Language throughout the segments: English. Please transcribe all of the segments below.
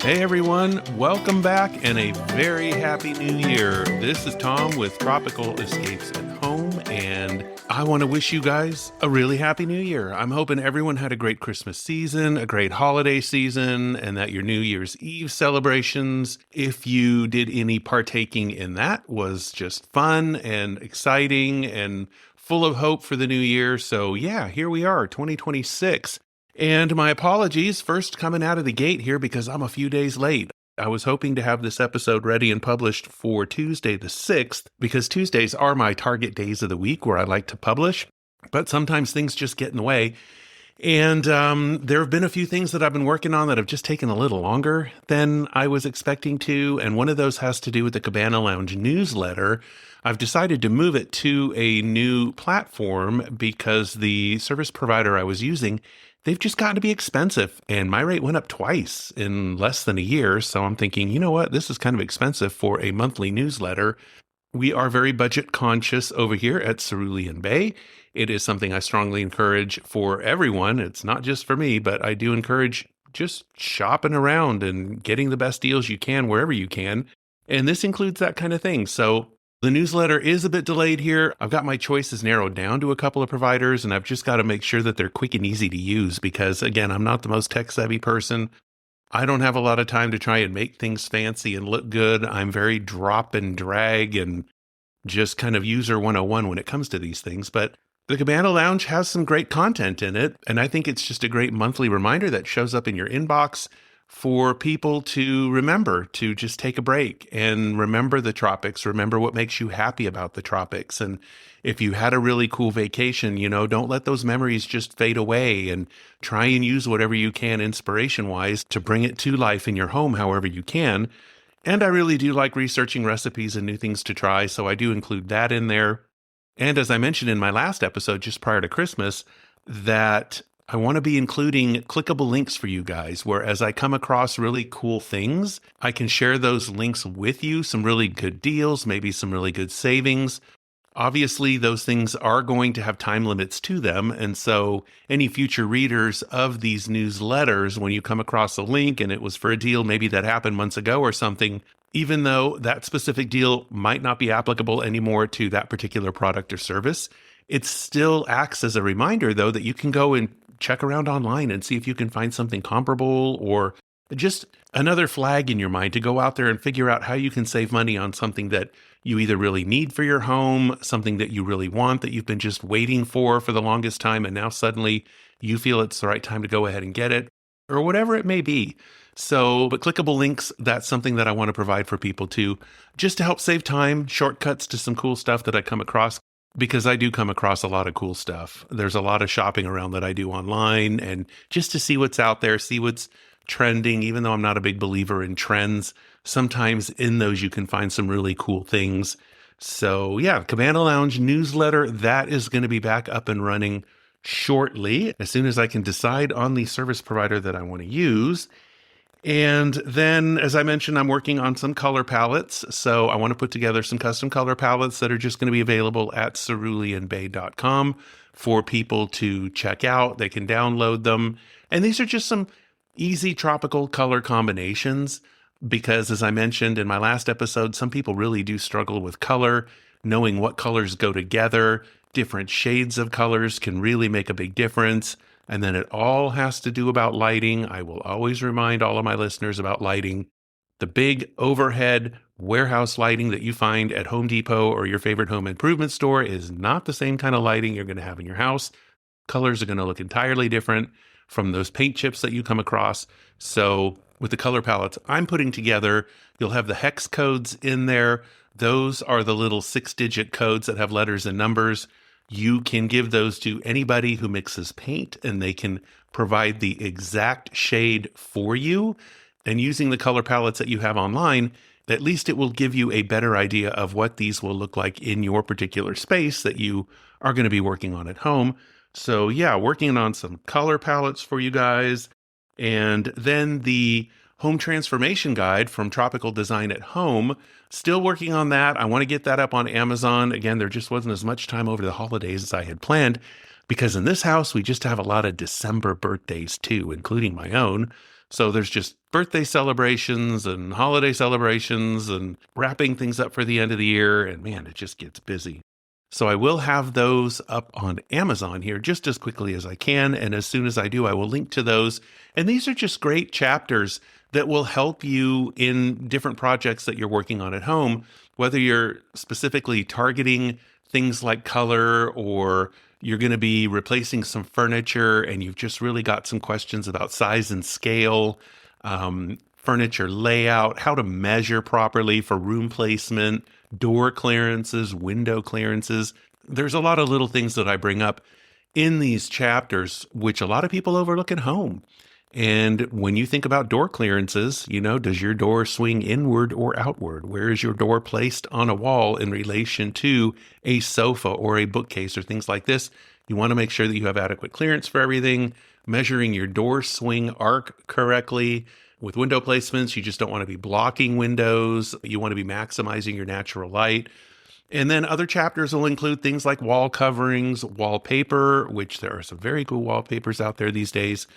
Hey everyone, welcome back and a very happy new year. This is Tom with Tropical Escapes at Home, and I want to wish you guys a really happy new year. I'm hoping everyone had a great Christmas season, a great holiday season, and that your New Year's Eve celebrations, if you did any partaking in that, was just fun and exciting and full of hope for the new year. So yeah, here we are, 2026. And my apologies first coming out of the gate here because I'm a few days late. I was hoping to have this episode ready and published for Tuesday the 6th because Tuesdays are my target days of the week where I like to publish, but sometimes things just get in the way. And there have been a few things that I've been working on that have just taken a little longer than I was expecting to. And one of those has to do with the Cabana Lounge newsletter. I've decided to move it to a new platform because the service provider I was using, they've just gotten to be expensive. And my rate went up twice in less than a year. So I'm thinking, you know what? This is kind of expensive for a monthly newsletter. We are very budget conscious over here at Cerulean Bay. It is something I strongly encourage for everyone. It's not just for me, but I do encourage just shopping around and getting the best deals you can wherever you can. And this includes that kind of thing. So the newsletter is a bit delayed here. I've got my choices narrowed down to a couple of providers, and I've just got to make sure that they're quick and easy to use because, again, I'm not the most tech-savvy person. I don't have a lot of time to try and make things fancy and look good. I'm very drop and drag and just kind of user 101 when it comes to these things. But the Cabana Lounge has some great content in it, and I think it's just a great monthly reminder that shows up in your inbox for people to remember to just take a break and remember the tropics, remember what makes you happy about the tropics. And if you had a really cool vacation, don't let those memories just fade away and try and use whatever you can inspiration-wise to bring it to life in your home however you can. And I really do like researching recipes and new things to try, so I do include that in there. And as I mentioned in my last episode just prior to Christmas, that I want to be including clickable links for you guys, where as I come across really cool things, I can share those links with you, some really good deals, maybe some really good savings. Obviously, those things are going to have time limits to them. And so any future readers of these newsletters, when you come across a link and it was for a deal maybe that happened months ago or something, even though that specific deal might not be applicable anymore to that particular product or service, it still acts as a reminder, though, that you can go and check around online and see if you can find something comparable or just another flag in your mind to go out there and figure out how you can save money on something that you either really need for your home, something that you really want that you've been just waiting for the longest time, and now suddenly you feel it's the right time to go ahead and get it, or whatever it may be. So, but clickable links, that's something that I want to provide for people too, just to help save time, shortcuts to some cool stuff that I come across, because I do come across a lot of cool stuff. There's a lot of shopping around that I do online, and just to see what's out there, see what's trending, even though I'm not a big believer in trends, sometimes in those you can find some really cool things. So yeah, Cabana Lounge newsletter, that is going to be back up and running shortly, as soon as I can decide on the service provider that I want to use. And then, as I mentioned, I'm working on some color palettes. So I want to put together some custom color palettes that are just going to be available at ceruleanbay.com for people to check out. They can download them. And these are just some easy tropical color combinations because, as I mentioned in my last episode, some people really do struggle with color, knowing what colors go together. Different shades of colors can really make a big difference. And then it all has to do about lighting. I will always remind all of my listeners about lighting. The big overhead warehouse lighting that you find at Home Depot or your favorite home improvement store is not the same kind of lighting you're going to have in your house. Colors are going to look entirely different from those paint chips that you come across. So with the color palettes I'm putting together, you'll have the hex codes in there. Those are the little 6-digit codes that have letters and numbers. You can give those to anybody who mixes paint, and they can provide the exact shade for you. And using the color palettes that you have online, at least it will give you a better idea of what these will look like in your particular space that you are going to be working on at home. So yeah, working on some color palettes for you guys. And then the home transformation guide from Tropical Design at Home. Still working on that. I want to get that up on Amazon. Again, there just wasn't as much time over the holidays as I had planned because in this house, we just have a lot of December birthdays too, including my own. So there's just birthday celebrations and holiday celebrations and wrapping things up for the end of the year. And man, it just gets busy. So I will have those up on Amazon here just as quickly as I can. And as soon as I do, I will link to those. And these are just great chapters that will help you in different projects that you're working on at home, whether you're specifically targeting things like color or you're going to be replacing some furniture and you've just really got some questions about size and scale, furniture layout, how to measure properly for room placement, door clearances, window clearances. There's a lot of little things that I bring up in these chapters, which a lot of people overlook at home. And when you think about door clearances, does your door swing inward or outward? Where is your door placed on a wall in relation to a sofa or a bookcase or things like this? You want to make sure that you have adequate clearance for everything, measuring your door swing arc correctly. With window placements, you just don't want to be blocking windows. You want to be maximizing your natural light. And then other chapters will include things like wall coverings, wallpaper, which there are some very cool wallpapers out there these days.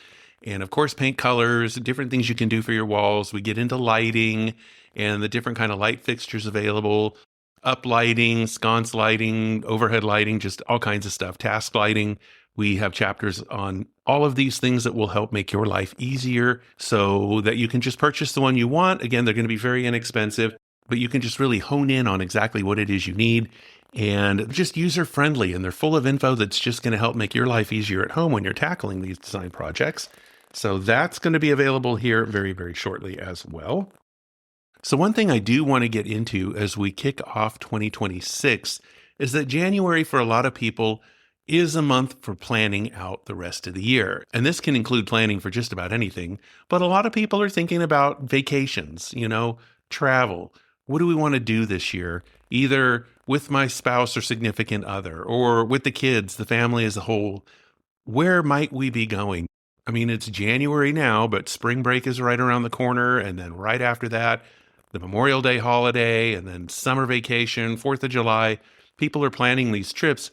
And of course, paint colors, different things you can do for your walls. We get into lighting and the different kind of light fixtures available, up lighting, sconce lighting, overhead lighting, just all kinds of stuff, task lighting. We have chapters on all of these things that will help make your life easier so that you can just purchase the one you want. Again, they're going to be very inexpensive, but you can just really hone in on exactly what it is you need. And just user-friendly, and they're full of info that's just going to help make your life easier at home when you're tackling these design projects. So that's going to be available here very, very shortly as well. So one thing I do want to get into as we kick off 2026 is that January for a lot of people is a month for planning out the rest of the year. And this can include planning for just about anything, but a lot of people are thinking about vacations, travel. What do we want to do this year? Either with my spouse or significant other, or with the kids, the family as a whole. Where might we be going? I mean, it's January now, but spring break is right around the corner. And then right after that, the Memorial Day holiday, and then summer vacation, 4th of July. People are planning these trips.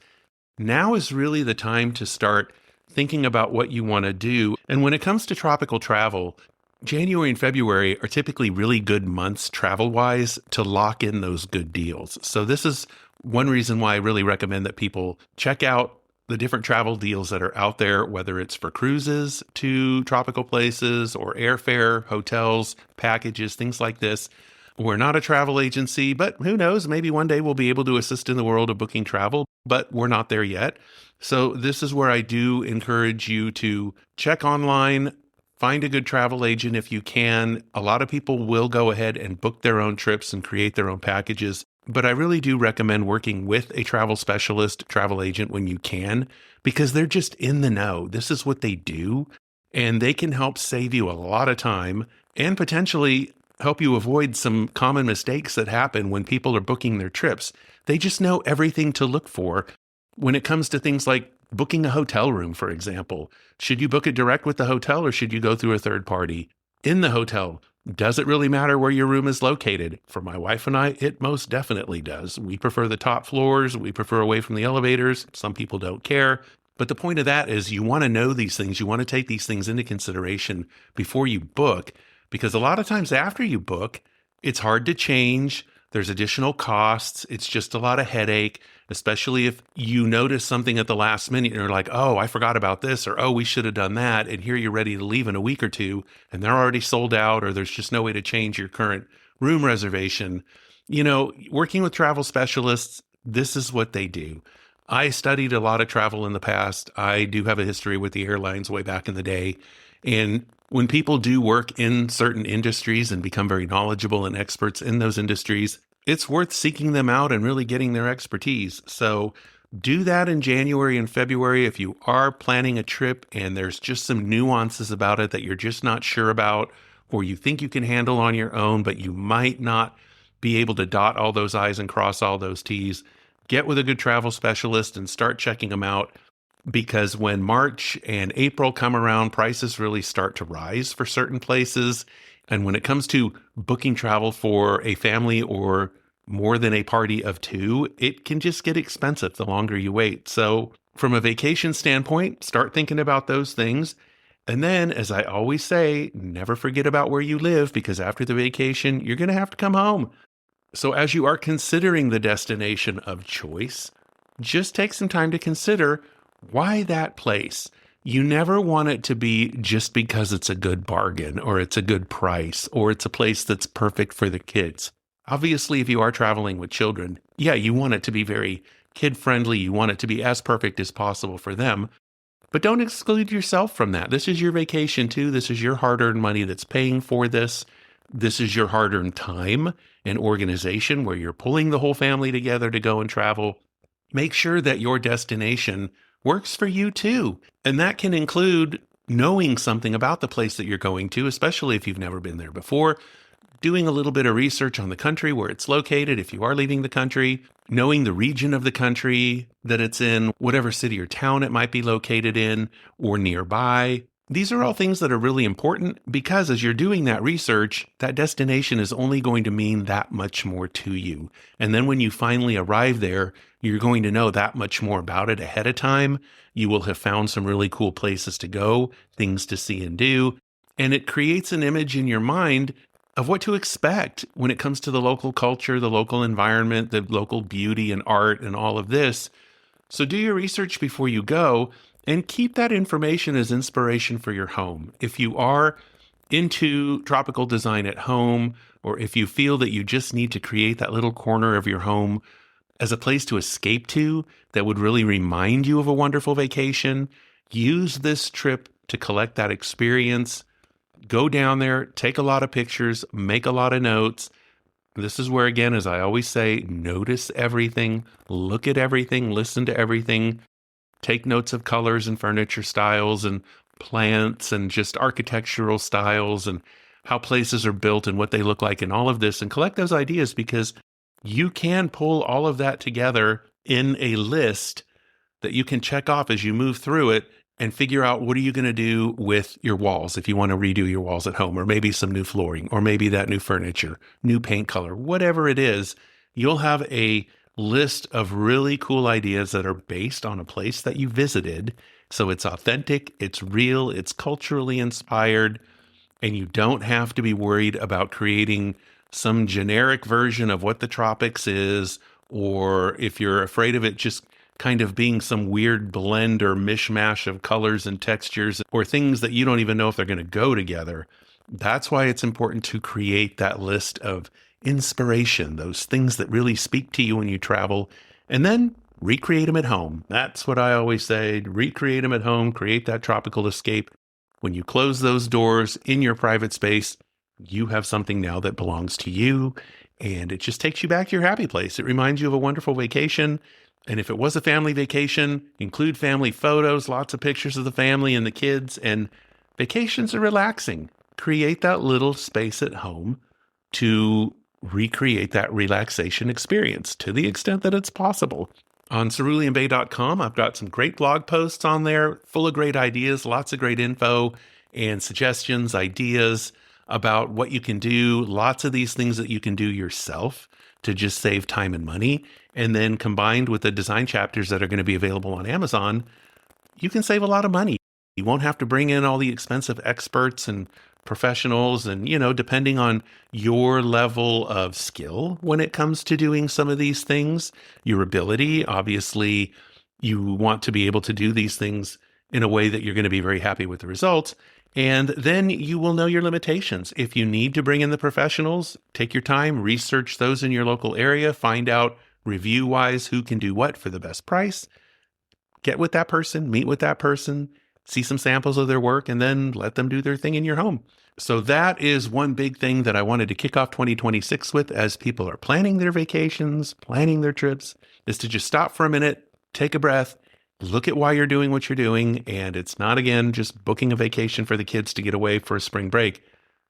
Now is really the time to start thinking about what you want to do. And when it comes to tropical travel, January and February are typically really good months travel-wise to lock in those good deals. So this is one reason why I really recommend that people check out the different travel deals that are out there, whether it's for cruises to tropical places or airfare, hotels, packages, things like this. We're not a travel agency, but who knows? Maybe one day we'll be able to assist in the world of booking travel, but we're not there yet. So this is where I do encourage you to check online, find a good travel agent if you can. A lot of people will go ahead and book their own trips and create their own packages. But I really do recommend working with a travel specialist, travel agent when you can, because they're just in the know. This is what they do, and they can help save you a lot of time and potentially help you avoid some common mistakes that happen when people are booking their trips. They just know everything to look for when it comes to things like booking a hotel room, for example. Should you book it direct with the hotel or should you go through a third party? In the hotel, does it really matter where your room is located? For my wife and I, it most definitely does. We prefer the top floors. We prefer away from the elevators. Some people don't care. But the point of that is you want to know these things. You want to take these things into consideration before you book, because a lot of times after you book, it's hard to change. There's additional costs. It's just a lot of headache, especially if you notice something at the last minute and you're like, oh, I forgot about this, or oh, we should have done that. And here you're ready to leave in a week or two and they're already sold out, or there's just no way to change your current room reservation. Working with travel specialists, this is what they do. I studied a lot of travel in the past. I do have a history with the airlines way back in the day. And when people do work in certain industries and become very knowledgeable and experts in those industries, it's worth seeking them out and really getting their expertise. So do that in January and February if you are planning a trip and there's just some nuances about it that you're just not sure about, or you think you can handle on your own, but you might not be able to dot all those I's and cross all those T's. Get with a good travel specialist and start checking them out. Because when March and April come around, prices really start to rise for certain places. And when it comes to booking travel for a family or more than a party of two, it can just get expensive the longer you wait. So from a vacation standpoint, start thinking about those things. And then, as I always say, never forget about where you live because after the vacation, you're going to have to come home. So, as you are considering the destination of choice, just take some time to consider why that place. You never want it to be just because it's a good bargain or it's a good price or it's a place that's perfect for the kids. Obviously, if you are traveling with children, yeah, you want it to be very kid friendly. You want it to be as perfect as possible for them. But don't exclude yourself from that. This is your vacation too. This is your hard earned money that's paying for this. This is your hard earned time and organization where you're pulling the whole family together to go and travel. Make sure that your destination works for you too. And that can include knowing something about the place that you're going to, especially if you've never been there before, doing a little bit of research on the country where it's located if you are leaving the country, knowing the region of the country that it's in, whatever city or town it might be located in or nearby. These are all things that are really important because as you're doing that research, that destination is only going to mean that much more to you. And then when you finally arrive there, you're going to know that much more about it ahead of time. You will have found some really cool places to go, things to see and do. And it creates an image in your mind of what to expect when it comes to the local culture, the local environment, the local beauty and art and all of this. So do your research before you go and keep that information as inspiration for your home. If you are into tropical design at home, or if you feel that you just need to create that little corner of your home as a place to escape to that would really remind you of a wonderful vacation, use this trip to collect that experience. Go down there, take a lot of pictures, make a lot of notes. This is where, again, as I always say, notice everything, look at everything, listen to everything, take notes of colors and furniture styles and plants and just architectural styles and how places are built and what they look like and all of this, and collect those ideas because you can pull all of that together in a list that you can check off as you move through it and figure out what are you going to do with your walls if you want to redo your walls at home, or maybe some new flooring, or maybe that new furniture, new paint color, whatever it is. You'll have a list of really cool ideas that are based on a place that you visited. So it's authentic, it's real, it's culturally inspired, and you don't have to be worried about creating some generic version of what the tropics is, or if you're afraid of it just kind of being some weird blend or mishmash of colors and textures or things that you don't even know if they're going to go together. That's why it's important to create that list of inspiration, those things that really speak to you when you travel, and then recreate them at home. That's what I always say, recreate them at home, create that tropical escape. When you close those doors in your private space, you have something now that belongs to you, and it just takes you back to your happy place. It reminds you of a wonderful vacation. And if it was a family vacation, include family photos, lots of pictures of the family and the kids. And vacations are relaxing. Create that little space at home to recreate that relaxation experience to the extent that it's possible. On ceruleanbay.com, I've got some great blog posts on there, full of great ideas, lots of great info and suggestions, ideas about what you can do, lots of these things that you can do yourself to just save time and money. And then combined with the design chapters that are going to be available on Amazon, you can save a lot of money. You won't have to bring in all the expensive experts and professionals and, depending on your level of skill when it comes to doing some of these things, your ability, obviously, you want to be able to do these things in a way that you're going to be very happy with the results. And then you will know your limitations. If you need to bring in the professionals, take your time, research those in your local area, find out review-wise who can do what for the best price. Get with that person, meet with that person, see some samples of their work, and then let them do their thing in your home. So that is one big thing that I wanted to kick off 2026 with as people are planning their vacations, planning their trips, is to just stop for a minute, take a breath, look at why you're doing what you're doing. And it's not, again, just booking a vacation for the kids to get away for a spring break.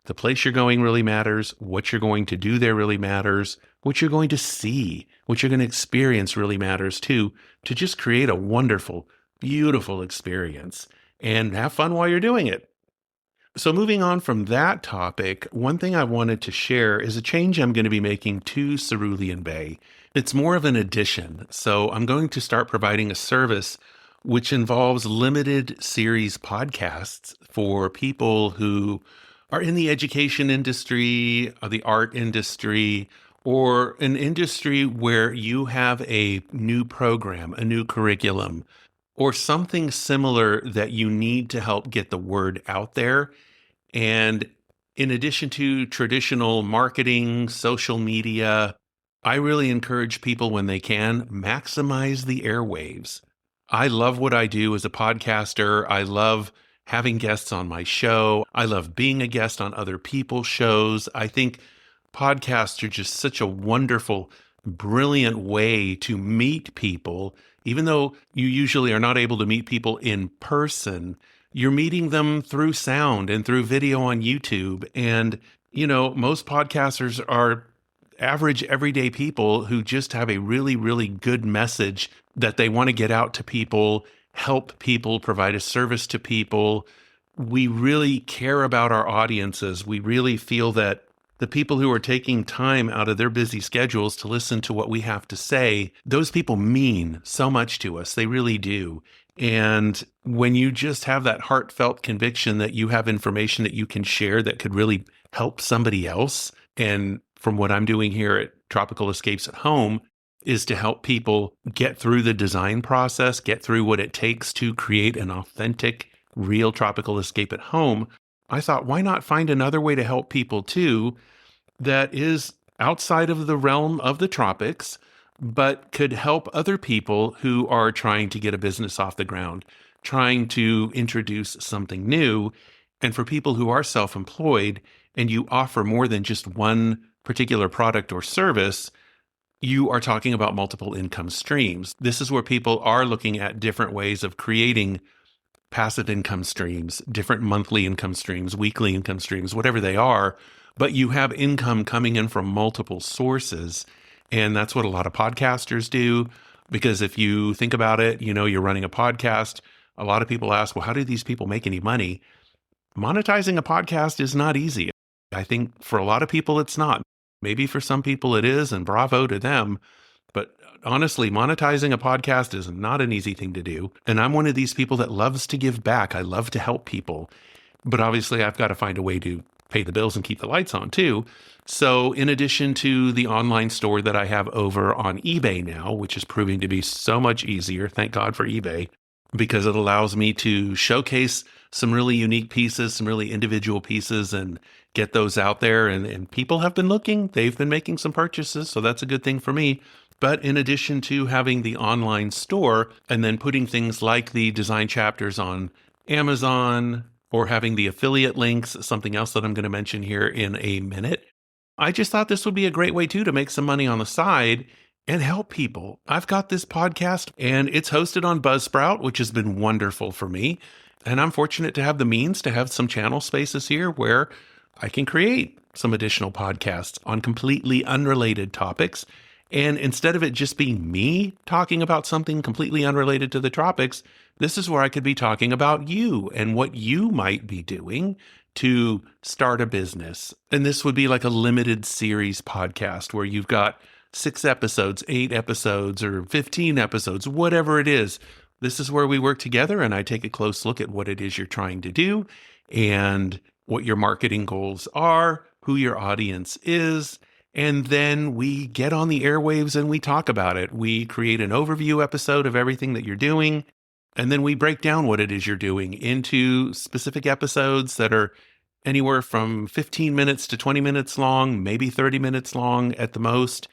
The place you're going really matters. What you're going to do there really matters. What you're going to see, what you're going to experience really matters too, to just create a wonderful, beautiful experience and have fun while you're doing it. So moving on from that topic, one thing I wanted to share is a change I'm going to be making to Cerulean Bay. It's more of an addition. So I'm going to start providing a service which involves limited series podcasts for people who are in the education industry, or the art industry, or an industry where you have a new program, a new curriculum, or something similar that you need to help get the word out there. And in addition to traditional marketing, social media, I really encourage people when they can maximize the airwaves. I love what I do as a podcaster. I love having guests on my show. I love being a guest on other people's shows. I think podcasts are just such a wonderful, brilliant way to meet people. Even though you usually are not able to meet people in person, you're meeting them through sound and through video on YouTube. And, most podcasters are average, everyday people who just have a really, really good message that they want to get out to people, help people, provide a service to people. We really care about our audiences. We really feel that the people who are taking time out of their busy schedules to listen to what we have to say, those people mean so much to us. They really do. And when you just have that heartfelt conviction that you have information that you can share that could really help somebody else, and from what I'm doing here at Tropical Escapes at Home, is to help people get through the design process, get through what it takes to create an authentic, real tropical escape at home. I thought, why not find another way to help people too that is outside of the realm of the tropics, but could help other people who are trying to get a business off the ground, trying to introduce something new. And for people who are self-employed and you offer more than just one particular product or service, you are talking about multiple income streams. This is where people are looking at different ways of creating passive income streams, different monthly income streams, weekly income streams, whatever they are, but you have income coming in from multiple sources. And that's what a lot of podcasters do. Because if you think about it, you're running a podcast. A lot of people ask, well, how do these people make any money? Monetizing a podcast is not easy. I think for a lot of people, it's not. Maybe for some people it is, and bravo to them. But honestly, monetizing a podcast is not an easy thing to do. And I'm one of these people that loves to give back. I love to help people. But obviously, I've got to find a way to pay the bills and keep the lights on too. So in addition to the online store that I have over on eBay now, which is proving to be so much easier, thank God for eBay, because it allows me to showcase some really unique pieces, some really individual pieces, and get those out there. And people have been looking, they've been making some purchases, so that's a good thing for me. But in addition to having the online store and then putting things like the design chapters on Amazon, or having the affiliate links, something else that I'm going to mention here in a minute, I just thought this would be a great way too to make some money on the side and help people. I've got this podcast and it's hosted on Buzzsprout, which has been wonderful for me. And I'm fortunate to have the means to have some channel spaces here where I can create some additional podcasts on completely unrelated topics. And instead of it just being me talking about something completely unrelated to the tropics, this is where I could be talking about you and what you might be doing to start a business. And this would be like a limited series podcast where you've got 6 episodes, 8 episodes, or 15 episodes, whatever it is. This is where we work together and I take a close look at what it is you're trying to do and what your marketing goals are, who your audience is. And then we get on the airwaves and we talk about it. We create an overview episode of everything that you're doing. And then we break down what it is you're doing into specific episodes that are anywhere from 15 minutes to 20 minutes long, maybe 30 minutes long at the most.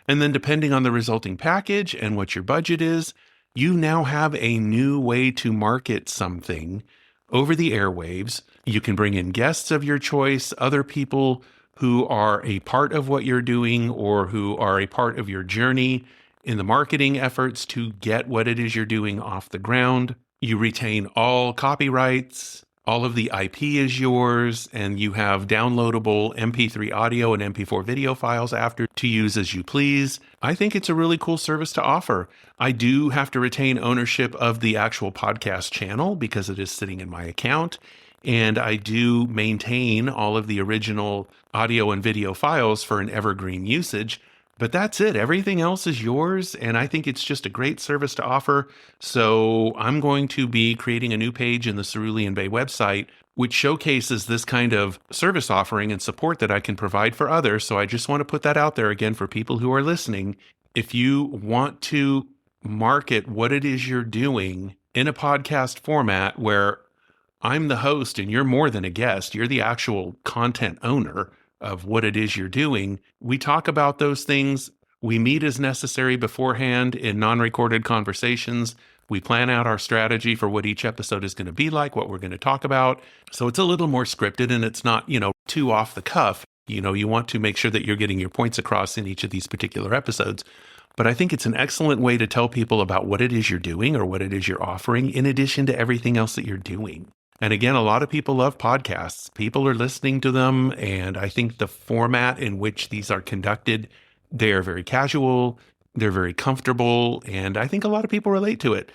And then depending on the resulting package and what your budget is, you now have a new way to market something over the airwaves. You can bring in guests of your choice, other people who are a part of what you're doing or who are a part of your journey in the marketing efforts to get what it is you're doing off the ground. You retain all copyrights, all of the IP is yours, and you have downloadable MP3 audio and MP4 video files after to use as you please. I think it's a really cool service to offer. I do have to retain ownership of the actual podcast channel because it is sitting in my account. And I do maintain all of the original audio and video files for an evergreen usage. But that's it. Everything else is yours. And I think it's just a great service to offer. So I'm going to be creating a new page in the Cerulean Bay website, which showcases this kind of service offering and support that I can provide for others. So I just want to put that out there again for people who are listening. If you want to market what it is you're doing in a podcast format where I'm the host and you're more than a guest, you're the actual content owner of what it is you're doing. We talk about those things. We meet as necessary beforehand in non-recorded conversations. We plan out our strategy for what each episode is going to be like, what we're going to talk about. So it's a little more scripted and it's not, too off the cuff. You want to make sure that you're getting your points across in each of these particular episodes. But I think it's an excellent way to tell people about what it is you're doing or what it is you're offering in addition to everything else that you're doing. And again, a lot of people love podcasts. People are listening to them. And I think the format in which these are conducted, they are very casual, they're very comfortable, and I think a lot of people relate to it.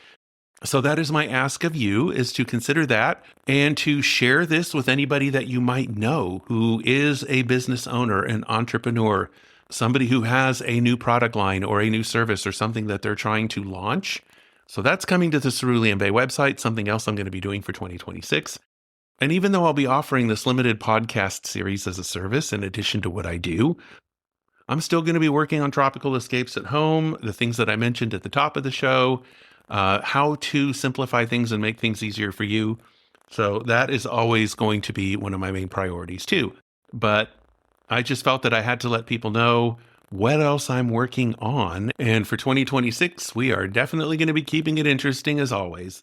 So that is my ask of you, is to consider that and to share this with anybody that you might know who is a business owner, an entrepreneur, somebody who has a new product line or a new service or something that they're trying to launch. So that's coming to the Cerulean Bay website, something else I'm going to be doing for 2026. And even though I'll be offering this limited podcast series as a service in addition to what I do, I'm still going to be working on tropical escapes at home, the things that I mentioned at the top of the show, how to simplify things and make things easier for you. So that is always going to be one of my main priorities too. But I just felt that I had to let people know what else I'm working on. And for 2026, we are definitely going to be keeping it interesting as always.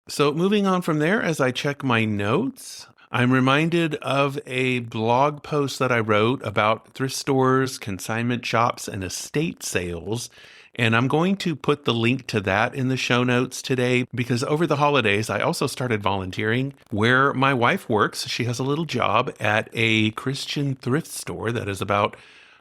So moving on from there, as I check my notes, I'm reminded of a blog post that I wrote about thrift stores, consignment shops, and estate sales. And I'm going to put the link to that in the show notes today because over the holidays, I also started volunteering where my wife works. She has a little job at a Christian thrift store that is about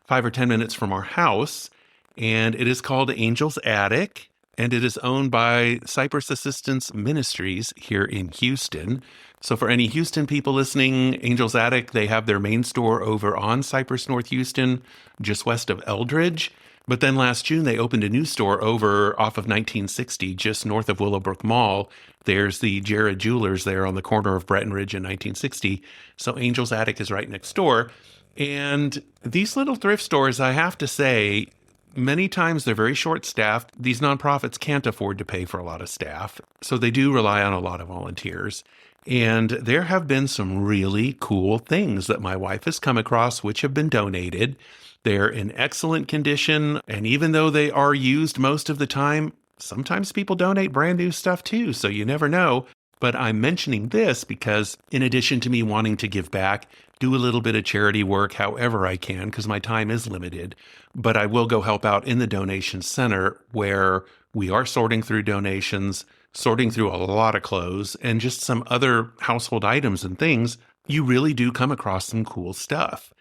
5 or 10 minutes from our house. And it is called Angel's Attic. And it is owned by Cypress Assistance Ministries here in Houston. So for any Houston people listening, Angel's Attic, they have their main store over on Cypress, North Houston, just west of Eldridge. But then last June, they opened a new store over off of 1960, just north of Willowbrook Mall. There's the Jared Jewelers there on the corner of Breton Ridge and 1960. So Angel's Attic is right next door. And these little thrift stores, I have to say, many times they're very short-staffed. These nonprofits can't afford to pay for a lot of staff, so they do rely on a lot of volunteers. And there have been some really cool things that my wife has come across which have been donated. They're in excellent condition, and even though they are used most of the time, sometimes people donate brand new stuff too, so you never know. But I'm mentioning this because in addition to me wanting to give back, do a little bit of charity work however I can, because my time is limited, but I will go help out in the donation center where we are sorting through donations, sorting through a lot of clothes and just some other household items and things. You really do come across some cool stuff.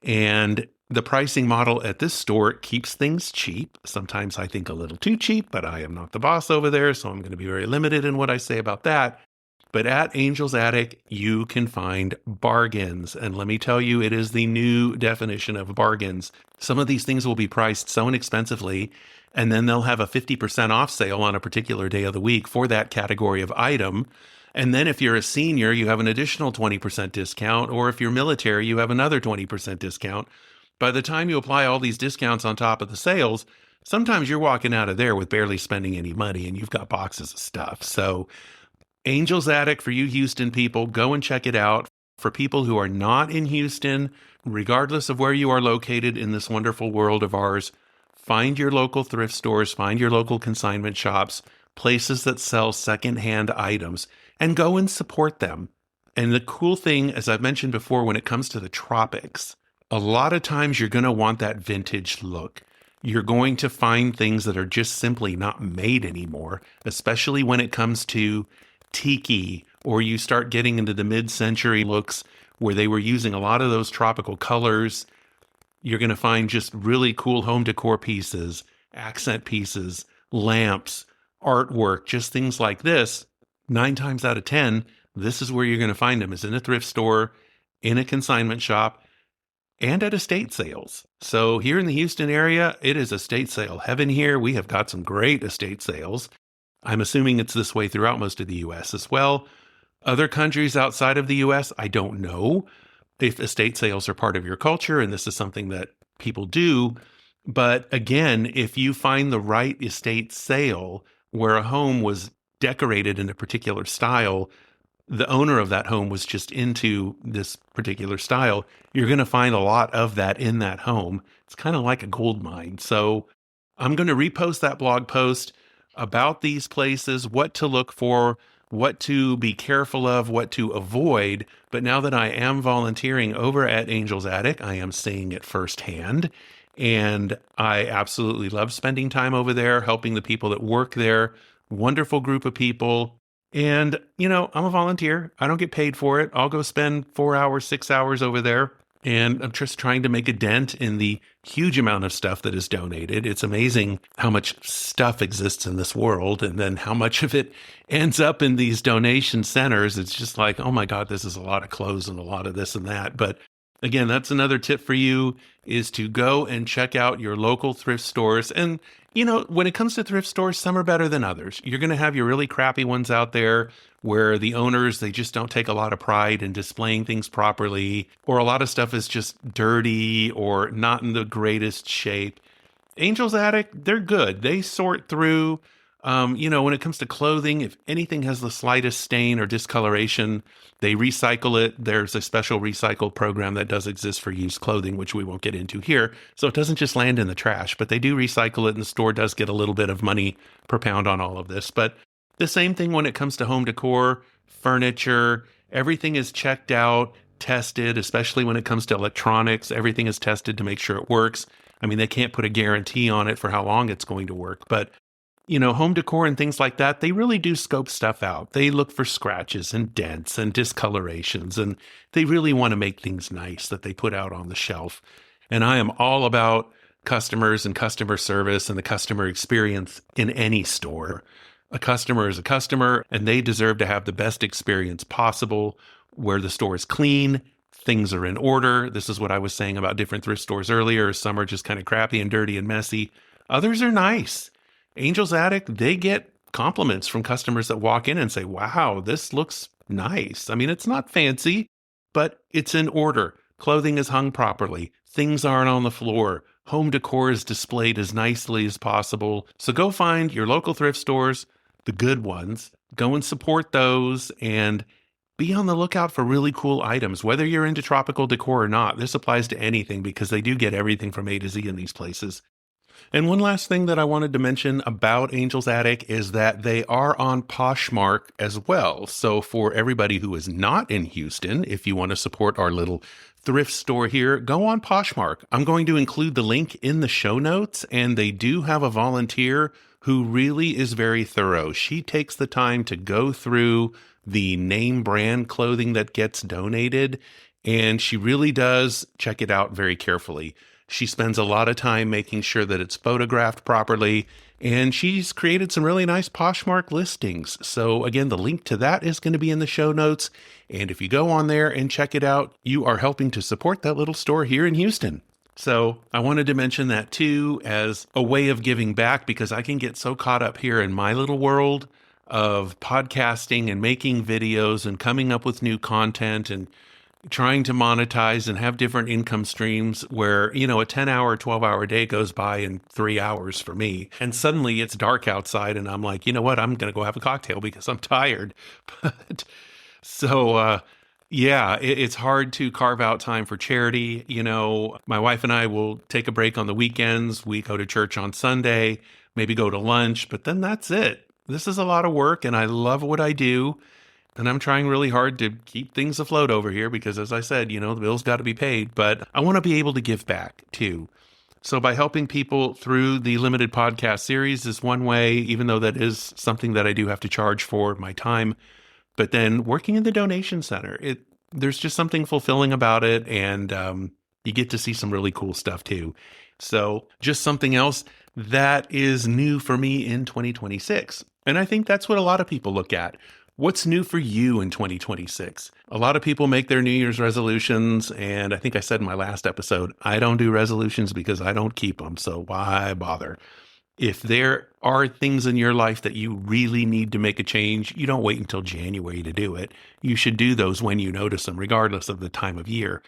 And the pricing model at this store keeps things cheap. Sometimes I think a little too cheap, but I am not the boss over there, so I'm going to be very limited in what I say about that. But at Angel's Attic, you can find bargains. And let me tell you, it is the new definition of bargains. Some of these things will be priced so inexpensively, and then they'll have a 50% off sale on a particular day of the week for that category of item. And then if you're a senior, you have an additional 20% discount, or if you're military, you have another 20% discount. By the time you apply all these discounts on top of the sales, sometimes you're walking out of there with barely spending any money, and you've got boxes of stuff. So Angel's Attic, for you Houston people, go and check it out. For people who are not in Houston, regardless of where you are located in this wonderful world of ours, find your local thrift stores, find your local consignment shops, places that sell secondhand items, and go and support them. And the cool thing, as I've mentioned before, when it comes to the tropics, a lot of times you're going to want that vintage look. You're going to find things that are just simply not made anymore, especially when it comes to tiki, or you start getting into the mid-century looks where they were using a lot of those tropical colors. You're going to find just really cool home decor pieces, accent pieces, lamps, artwork, just things like this. 9 times out of 10, this is where you're going to find them, is in a thrift store, in a consignment shop. and at estate sales. So here in the Houston area, it is estate sale heaven here. We have got some great estate sales. I'm assuming it's this way throughout most of the US as well. Other countries outside of the US, I don't know if estate sales are part of your culture and this is something that people do. But again, if you find the right estate sale where a home was decorated in a particular style, the owner of that home was just into this particular style, you're going to find a lot of that in that home. It's kind of like a gold mine. So I'm going to repost that blog post about these places, what to look for, what to be careful of, what to avoid. But now that I am volunteering over at Angel's Attic, I am seeing it firsthand. And I absolutely love spending time over there, helping the people that work there. Wonderful group of people. And, I'm a volunteer. I don't get paid for it. I'll go spend 4 hours, 6 hours over there. And I'm just trying to make a dent in the huge amount of stuff that is donated. It's amazing how much stuff exists in this world and then how much of it ends up in these donation centers. It's just like, oh my God, this is a lot of clothes and a lot of this and that. But again, that's another tip for you is to go and check out your local thrift stores. And, when it comes to thrift stores, some are better than others. You're going to have your really crappy ones out there where the owners, they just don't take a lot of pride in displaying things properly, or a lot of stuff is just dirty or not in the greatest shape. Angel's Attic, they're good. They sort through, when it comes to clothing, if anything has the slightest stain or discoloration, they recycle it. There's a special recycle program that does exist for used clothing, which we won't get into here. So it doesn't just land in the trash, but they do recycle it, and the store does get a little bit of money per pound on all of this. But the same thing when it comes to home decor, furniture, everything is checked out, tested, especially when it comes to electronics. Everything is tested to make sure it works. I mean, they can't put a guarantee on it for how long it's going to work, but home decor and things like that, they really do scope stuff out. They look for scratches and dents and discolorations, and they really want to make things nice that they put out on the shelf. And I am all about customers and customer service and the customer experience in any store. A customer is a customer, and they deserve to have the best experience possible where the store is clean, things are in order. This is what I was saying about different thrift stores earlier. Some are just kind of crappy and dirty and messy. Others are nice. Angel's Attic, they get compliments from customers that walk in and say, wow, this looks nice. I mean, it's not fancy, but it's in order. Clothing is hung properly. Things aren't on the floor. Home decor is displayed as nicely as possible. So go find your local thrift stores, the good ones. Go and support those and be on the lookout for really cool items. Whether you're into tropical decor or not, this applies to anything because they do get everything from A to Z in these places. And one last thing that I wanted to mention about Angel's Attic is that they are on Poshmark as well. So for everybody who is not in Houston, if you want to support our little thrift store here, go on Poshmark. I'm going to include the link in the show notes, and they do have a volunteer who really is very thorough. She takes the time to go through the name brand clothing that gets donated, and she really does check it out very carefully. She spends a lot of time making sure that it's photographed properly, and she's created some really nice Poshmark listings. So again, the link to that is going to be in the show notes. And if you go on there and check it out, you are helping to support that little store here in Houston. So I wanted to mention that too as a way of giving back, because I can get so caught up here in my little world of podcasting and making videos and coming up with new content and trying to monetize and have different income streams where, a 10-hour, 12-hour day goes by in 3 hours for me. And suddenly it's dark outside and I'm like, you know what? I'm going to go have a cocktail because I'm tired. But it's hard to carve out time for charity. My wife and I will take a break on the weekends. We go to church on Sunday, maybe go to lunch, but then that's it. This is a lot of work and I love what I do. And I'm trying really hard to keep things afloat over here because, as I said, the bills got to be paid, but I want to be able to give back too. So by helping people through the limited podcast series is one way, even though that is something that I do have to charge for my time. But then working in the donation center, there's just something fulfilling about it. And you get to see some really cool stuff too. So just something else that is new for me in 2026. And I think that's what a lot of people look at. What's new for you in 2026? A lot of people make their New Year's resolutions, and I think I said in my last episode, I don't do resolutions because I don't keep them, so why bother? If there are things in your life that you really need to make a change, you don't wait until January to do it. You should do those when you notice them, regardless of the time of year.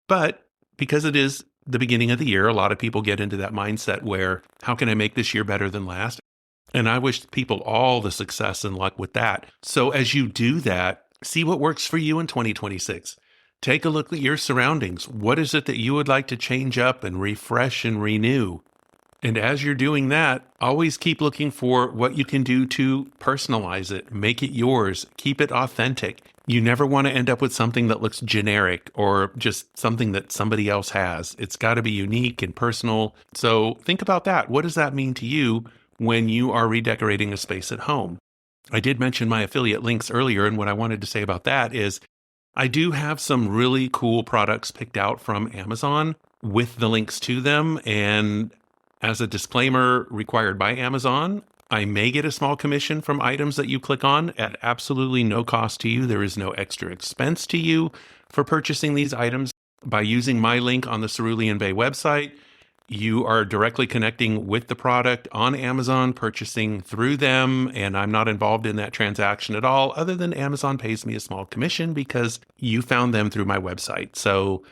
But because it is the beginning of the year, a lot of people get into that mindset where, how can I make this year better than last? And I wish people all the success and luck with that. So as you do that, see what works for you in 2026. Take a look at your surroundings. What is it that you would like to change up and refresh and renew? And as you're doing that, always keep looking for what you can do to personalize it, make it yours, keep it authentic. You never want to end up with something that looks generic or just something that somebody else has. It's got to be unique and personal. So think about that. What does that mean to you when you are redecorating a space at home? I did mention my affiliate links earlier, and what I wanted to say about that is I do have some really cool products picked out from Amazon with the links to them. And as a disclaimer required by Amazon, I may get a small commission from items that you click on at absolutely no cost to you. There is no extra expense to you for purchasing these items. By using my link on the Cerulean Bay website, you are directly connecting with the product on Amazon, purchasing through them, and I'm not involved in that transaction at all, other than Amazon pays me a small commission because you found them through my website. So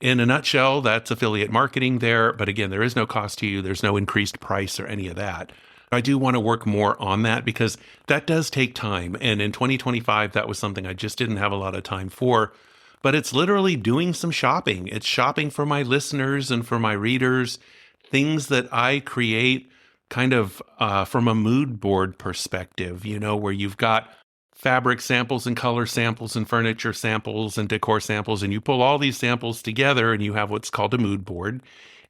in a nutshell, that's affiliate marketing there. But again, there is no cost to you. There's no increased price or any of that. I do want to work more on that because that does take time. And in 2025, that was something I just didn't have a lot of time for. But it's literally doing some shopping. It's shopping for my listeners and for my readers, things that I create kind of from a mood board perspective, where you've got fabric samples and color samples and furniture samples and decor samples, and you pull all these samples together and you have what's called a mood board.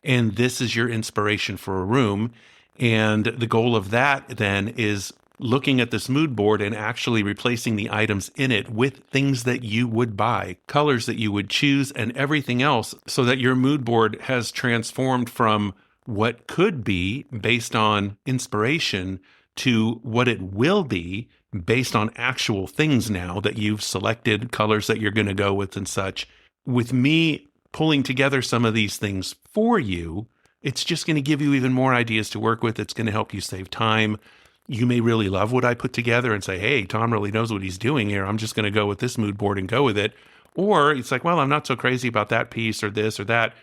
And this is your inspiration for a room. And the goal of that then is looking at this mood board and actually replacing the items in it with things that you would buy, colors that you would choose, and everything else, so that your mood board has transformed from what could be based on inspiration to what it will be based on actual things now that you've selected, colors that you're going to go with and such. With me pulling together some of these things for you, it's just going to give you even more ideas to work with. It's going to help you save time. You may really love what I put together and say, hey, Tom really knows what he's doing here. I'm just going to go with this mood board and go with it. Or it's like, well, I'm not so crazy about that piece or this or that.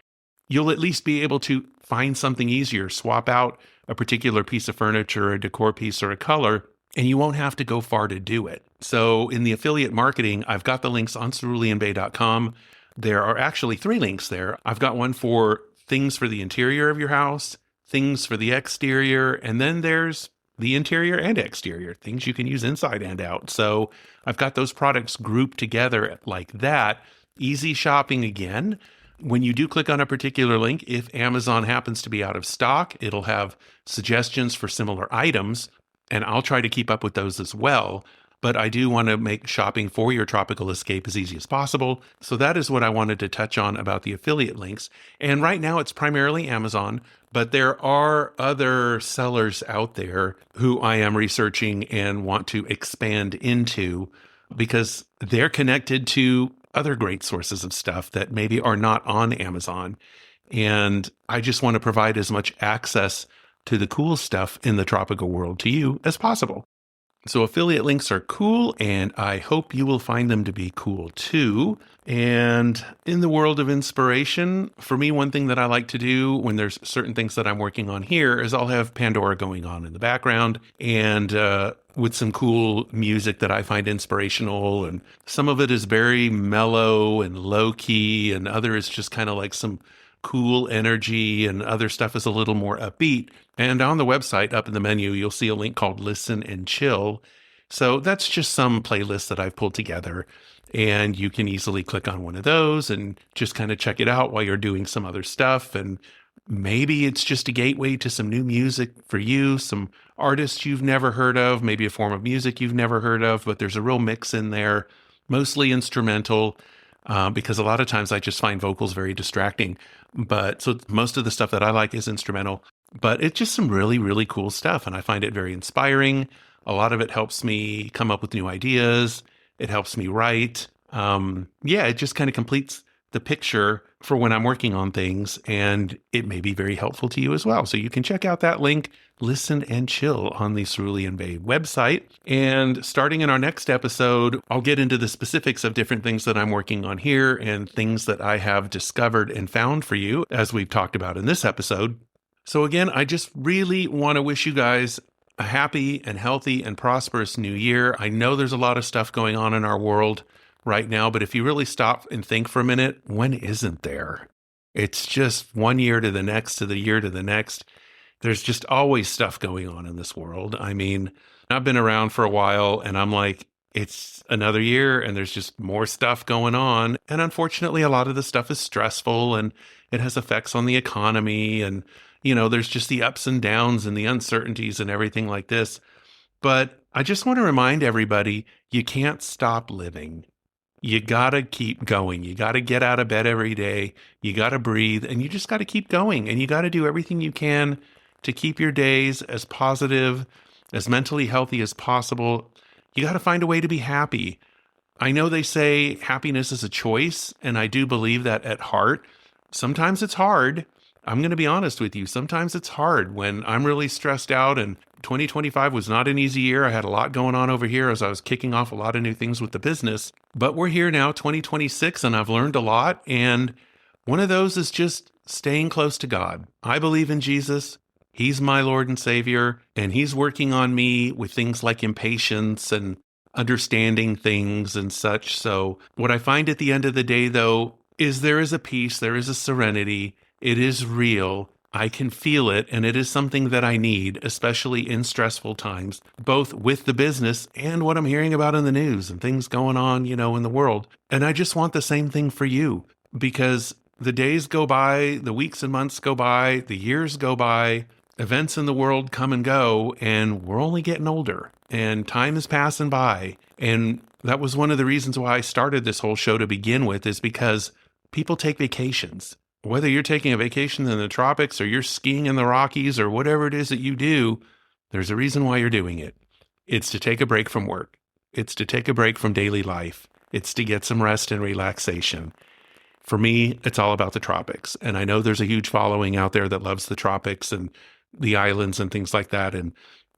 You'll at least be able to find something easier, swap out a particular piece of furniture, a decor piece, or a color, and you won't have to go far to do it. So in the affiliate marketing, I've got the links on ceruleanbay.com. There are actually 3 links there. I've got one for things for the interior of your house, things for the exterior, and then there's the interior and exterior, things you can use inside and out. So I've got those products grouped together like that. Easy shopping again. When you do click on a particular link, if Amazon happens to be out of stock, it'll have suggestions for similar items, and I'll try to keep up with those as well. But I do want to make shopping for your tropical escape as easy as possible. So that is what I wanted to touch on about the affiliate links. And right now it's primarily Amazon, but there are other sellers out there who I am researching and want to expand into because they're connected to other great sources of stuff that maybe are not on Amazon. And I just want to provide as much access to the cool stuff in the tropical world to you as possible. So affiliate links are cool, and I hope you will find them to be cool too. And in the world of inspiration, for me, one thing that I like to do when there's certain things that I'm working on here is I'll have Pandora going on in the background and with some cool music that I find inspirational. And some of it is very mellow and low key, and other is just kind of like some cool energy, and other stuff is a little more upbeat. And on the website, up in the menu, you'll see a link called Listen and Chill. So that's just some playlists that I've pulled together, and you can easily click on one of those and just kind of check it out while you're doing some other stuff. And maybe it's just a gateway to some new music for you, some artists you've never heard of, maybe a form of music you've never heard of, but there's a real mix in there, mostly instrumental. Because a lot of times I just find vocals very distracting. But so most of the stuff that I like is instrumental, but it's just some really, really cool stuff. And I find it very inspiring. A lot of it helps me come up with new ideas. It helps me write. It just kind of completes the picture for when I'm working on things, and it may be very helpful to you as well. So you can check out that link, Listen and Chill, on the Cerulean Bay website. And starting in our next episode, I'll get into the specifics of different things that I'm working on here and things that I have discovered and found for you, as we've talked about in this episode. So again, I just really want to wish you guys a happy and healthy and prosperous new year. I know there's a lot of stuff going on in our world right now, but if you really stop and think for a minute, when isn't there? It's just one year to the next, to the year to the next. There's just always stuff going on in this world. I mean, I've been around for a while and I'm like, it's another year and there's just more stuff going on. And unfortunately, a lot of the stuff is stressful and it has effects on the economy. And, there's just the ups and downs and the uncertainties and everything like this. But I just want to remind everybody, you can't stop living. You got to keep going. You got to get out of bed every day. You got to breathe and you just got to keep going. And you got to do everything you can to keep your days as positive, as mentally healthy as possible. You got to find a way to be happy. I know they say happiness is a choice, and I do believe that at heart. Sometimes it's hard. I'm going to be honest with you. Sometimes it's hard when I'm really stressed out, and 2025 was not an easy year. I had a lot going on over here as I was kicking off a lot of new things with the business. But we're here now, 2026, and I've learned a lot. And one of those is just staying close to God. I believe in Jesus. He's my Lord and Savior, and He's working on me with things like impatience and understanding things and such. So what I find at the end of the day, though, is there is a peace, there is a serenity. It is real. I can feel it, and it is something that I need, especially in stressful times, both with the business and what I'm hearing about in the news and things going on, in the world. And I just want the same thing for you, because the days go by, the weeks and months go by, the years go by, events in the world come and go, and we're only getting older, and time is passing by. And that was one of the reasons why I started this whole show to begin with, is because people take vacations. Whether you're taking a vacation in the tropics or you're skiing in the Rockies or whatever it is that you do, there's a reason why you're doing it. It's to take a break from work. It's to take a break from daily life. It's to get some rest and relaxation. For me, it's all about the tropics. And I know there's a huge following out there that loves the tropics and the islands and things like that. And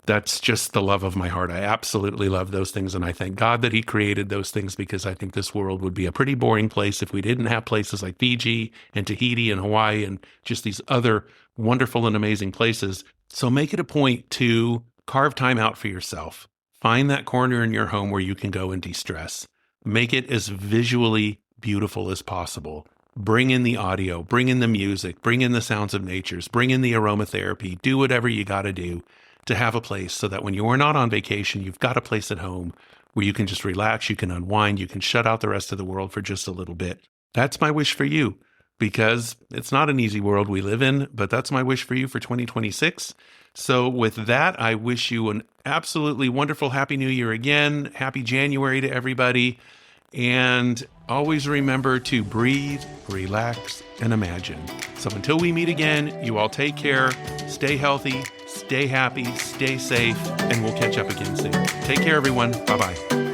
that's just the love of my heart. I absolutely love those things. And I thank God that He created those things, because I think this world would be a pretty boring place if we didn't have places like Fiji and Tahiti and Hawaii and just these other wonderful and amazing places. So make it a point to carve time out for yourself. Find that corner in your home where you can go and de-stress. Make it as visually beautiful as possible. Bring in the audio, bring in the music, bring in the sounds of nature, bring in the aromatherapy, do whatever you got to do to have a place so that when you are not on vacation, you've got a place at home where you can just relax, you can unwind, you can shut out the rest of the world for just a little bit. That's my wish for you, because it's not an easy world we live in, but that's my wish for you for 2026. So with that, I wish you an absolutely wonderful Happy New Year again. Happy January to everybody. And always remember to breathe, relax, and imagine. So until we meet again, you all take care, stay healthy, stay happy, stay safe, and we'll catch up again soon. Take care, everyone. Bye-bye.